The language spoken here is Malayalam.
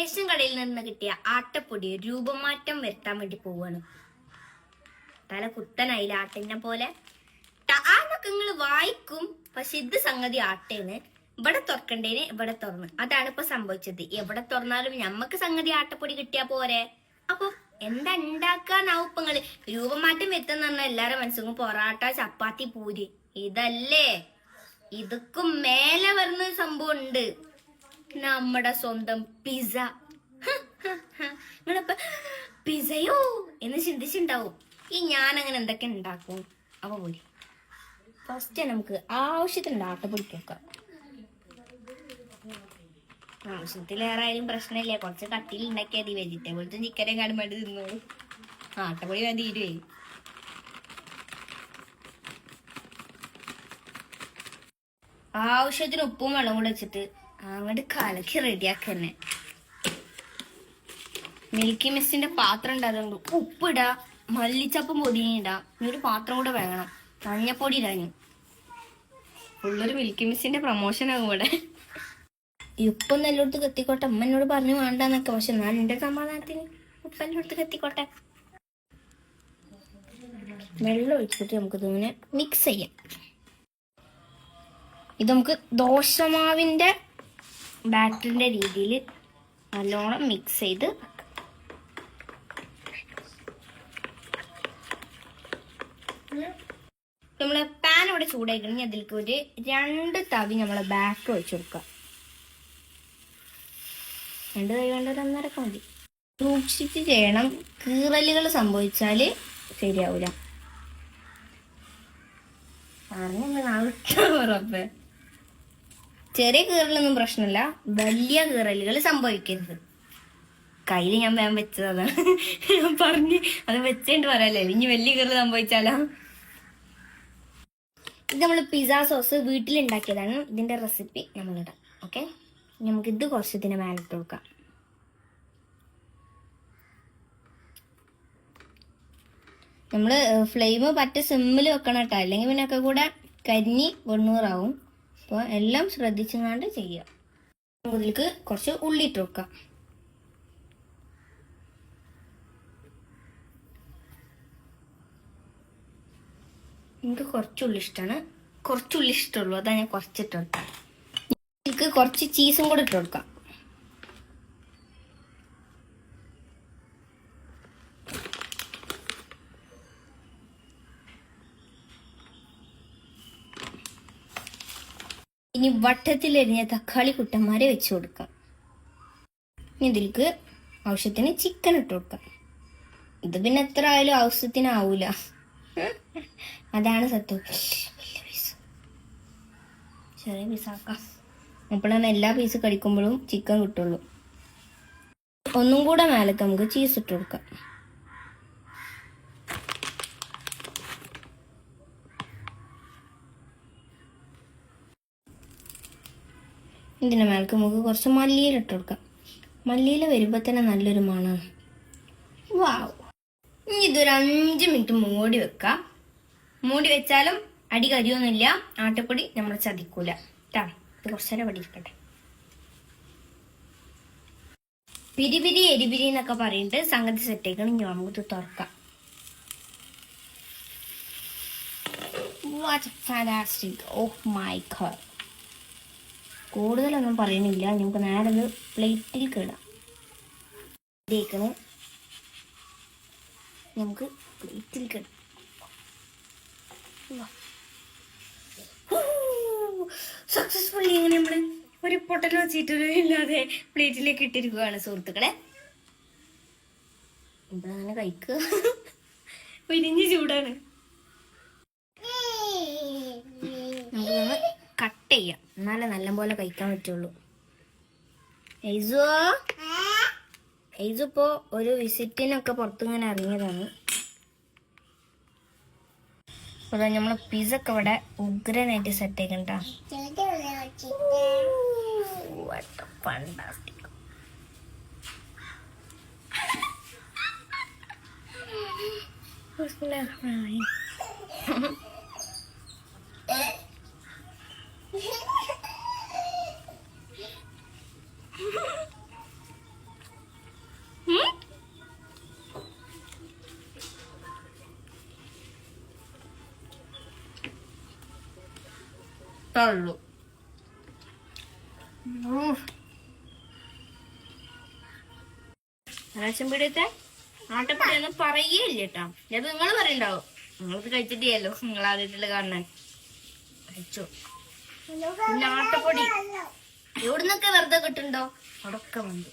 റേഷൻ കടയിൽ നിന്ന് കിട്ടിയ ആട്ടപ്പൊടി രൂപമാറ്റം വരുത്താൻ വേണ്ടി പോവാണ്. തല കുത്തനായില്ല ആട്ടിനെ പോലെ. ആന്നൊക്കെ നിങ്ങൾ വായിക്കും, പക്ഷെ ഇത് സംഗതി ആട്ടേന്ന്. ഇവിടെ തുറക്കണ്ടേന് ഇവിടെ തുറന്ന്. അതാണ് ഇപ്പൊ സംഭവിച്ചത്. എവിടെ തുറന്നാലും ഞമ്മക്ക് സംഗതി ആട്ടപ്പൊടി കിട്ടിയാ പോരെ. അപ്പൊ എന്താ ഉണ്ടാക്കാനാവും ഇപ്പൊ നിങ്ങള്? രൂപമാറ്റം വരുത്തുന്ന പറഞ്ഞാൽ എല്ലാരും മനസ്സിലും പൊറാട്ട, ചപ്പാത്തി, പൂരി. ഇതല്ലേ, ഇതൊക്കും മേലെ വരുന്ന സംഭവം ഉണ്ട്. നമ്മുടെ സ്വന്തം പിസ. നിങ്ങളിപ്പ പിസയോ എന്ന് ചിന്തിച്ചിണ്ടാവും. ഈ ഞാൻ എന്തൊക്കെ ഉണ്ടാക്കും. അപ്പൊ പോരി ഫസ്റ്റ് നമുക്ക് ആവശ്യത്തിനുള്ള ആട്ടപ്പൊടി വെക്കാം. ആവശ്യത്തിലേറായാലും പ്രശ്നമില്ല, കുറച്ച് കട്ടിയിൽ ഉണ്ടാക്കിയാൽ മതി. വെജിറ്റബിൾസും ചിക്കനും കാണുമ്പോൾ തിന്നോളൂ. ആട്ടപ്പൊടി വേണ്ടി തീരുവേ. ആവശ്യത്തിന് ഉപ്പും വെള്ളം കൂടെ വെച്ചിട്ട് അങ്ങോട്ട് കലക്കി റെഡിയാക്കന്നെ. മിൽക്കി മിസ്റ്റിന്റെ പാത്രം ഉണ്ടാകുന്നുണ്ട്. ഉപ്പിടാ, മല്ലിച്ചപ്പും പൊതിനിടാ, ഒരു പാത്രം കൂടെ വേണം. മഞ്ഞപ്പൊടി ഇടാനും. ഉള്ളൊരു മിൽക്കി മിസ്റ്റിന്റെ പ്രൊമോഷൻ ആകും ഇവിടെ. ഉപ്പൊന്നും എല്ലായിടത്തും കത്തിക്കോട്ടെ. അമ്മ എന്നോട് പറഞ്ഞു വേണ്ടെന്നൊക്കെ, പക്ഷെ എന്നാലും എന്റെ സമാധാനത്തിന് ഉപ്പ് എല്ലായിടത്തും കത്തിക്കോട്ടെ. വെള്ളം ഒഴിച്ചിട്ട് നമുക്ക് ഇതിങ്ങനെ മിക്സ് ചെയ്യാം. ഇത് നമുക്ക് ദോശമാവിന്റെ ബാറ്ററിന്റെ രീതിയിൽ നല്ലോണം മിക്സ് ചെയ്ത് നമ്മള് പാൻ ഇവിടെ ചൂടായിക്കണെങ്കിൽ അതിലേക്ക് ഒരു 2 തവി നമ്മളെ ബാറ്റർ ഒഴിച്ചു കൊടുക്കാം. 2 തവി കൊണ്ട് 1.5 മതി. സൂക്ഷിച്ച് ചെയ്യണം, കീറലുകൾ സംഭവിച്ചാല് ശരിയാവൂല. ഉറപ്പ്. ചെറിയ കീറലൊന്നും പ്രശ്നമില്ല, വലിയ കീറലുകൾ സംഭവിക്കരുത്. കയ്യിൽ ഞാൻ വേഗം വെച്ചതാണ്. ഞാൻ പറഞ്ഞ് അത് വെച്ചേണ്ട് പറയാല്ലേ, ഇനി വലിയ കീറൽ സംഭവിച്ചാലോ. ഇത് നമ്മൾ പിസ്സ സോസ് വീട്ടിലുണ്ടാക്കിയതാണ്. ഇതിന്റെ റെസിപ്പി നമ്മളിടാം. ഓക്കെ, നമുക്ക് ഇത് കുറച്ച് ഇതിന്റെ മേലിട്ട് കൊടുക്കാം. നമ്മള് ഫ്ലെയിം പറ്റ സിമ്മിൽ വെക്കണം കേട്ടോ, അല്ലെങ്കിൽ പിന്നെ ഒക്കെ കൂടെ കരിഞ്ഞി വെണ്ണൂറാവും. അപ്പോൾ എല്ലാം ശ്രദ്ധിച്ചങ്ങാണ്ട് ചെയ്യുക. ഇതിലേക്ക് കുറച്ച് ഉള്ളി ഇട്ട് കൊടുക്കാം. എനിക്ക് കുറച്ചുള്ളി ഇഷ്ടമാണ്, കുറച്ചുള്ളി ഇഷ്ടമുള്ളൂ, അതാ ഞാൻ കുറച്ചിട്ട് കൊടുക്കാം. ഇതിലേക്ക് കുറച്ച് ചീസും കൂടെ ഇട്ട് കൊടുക്കാം. ഇനി വട്ടത്തിലെരിഞ്ഞ തക്കാളി കുട്ടന്മാരെ വെച്ച് കൊടുക്കാം. ഇനി ഇതിലേക്ക് ആവശ്യത്തിന് ചിക്കൻ ഇട്ട് കൊടുക്കാം. ഇത് പിന്നെ എത്ര ആയാലും ആവശ്യത്തിനാവൂല, അതാണ് സത്യം. ചെറിയ പീസാക്കാം, അപ്പോഴാണ് എല്ലാ പീസ് കടിക്കുമ്പോഴും ചിക്കൻ കിട്ടുള്ളൂ. ഒന്നും കൂടെ മേലേക്ക് നമുക്ക് ചീസ് ഇട്ട് കൊടുക്കാം. ഇതിൻ്റെ മേലേക്ക് നമുക്ക് കുറച്ച് മല്ലിയില ഇട്ട് കൊടുക്കാം. മല്ലിയില വരുമ്പോൾ തന്നെ നല്ലൊരു മണമാണ്. വാവ്. ഇനി ഇതൊരു 5 മിനിറ്റ് മൂടി വെക്കാം. മൂടി വെച്ചാലും അടി കരിയൊന്നുമില്ല, ആട്ടപ്പൊടി നമ്മൾ ചതിക്കൂല കേട്ടോ. ഇത് കുറച്ച് നേരം പഠിക്കട്ടെ. പിരി എരിപിരി എന്നൊക്കെ പറഞ്ഞിട്ട് സംഗതി സെറ്റേക്കണം. ഇനി നമുക്ക് തുറക്കാം. What fantastic. Oh my God. കൂടുതലൊന്നും പറയുന്നില്ല, നമുക്ക് നേരെ ഒരു പ്ലേറ്റിൽ കിടാം. ഇതേക്കണ് നമുക്ക് പ്ലേറ്റിൽ കിടാം. സക്സസ്ഫുള്ളി ഇങ്ങനെ നമ്മള് ഒരു പൊട്ടലോ ചീറ്റലോ ഇല്ലാതെ പ്ലേറ്റിലേക്ക് ഇട്ടിരിക്കുകയാണ് സുഹൃത്തുക്കളെ. ഇവിടെ അങ്ങനെ കഴിക്കുക വിരിഞ്ഞ് ചൂടാണ്. നമുക്ക് കട്ട് ചെയ്യാം, എന്നാലേ നല്ലപോലെ കഴിക്കാൻ പറ്റുള്ളൂ. എയ്സു ഇപ്പോ ഒരു വിസിറ്റിനൊക്കെ പുറത്തിങ്ങനെ ഇറങ്ങിയതാണ്. അപ്പൊ നമ്മളെ പിസ്സ ഒക്കെ ഇവിടെ ഉഗ്രനായിട്ട് സെറ്റ് ആക്കണ്ട. ഇട്ടുള്ളൂ. റേഷൻ പീടിയത്തെ ആട്ടപ്പൊടി ഒന്നും പറയേയില്ല കേട്ടാ. അത് നിങ്ങൾ പറയണ്ടാവും, നിങ്ങളിത് കഴിച്ചിട്ടില്ലല്ലോ, നിങ്ങൾ ആദ്യമായിട്ടുള്ള കാണാൻ കഴിച്ചോ. പിന്നെ ആട്ടപ്പൊടി എവിടുന്നൊക്കെ വെറുതെ കിട്ടുന്നുണ്ടോ അവിടൊക്കെ വന്നു.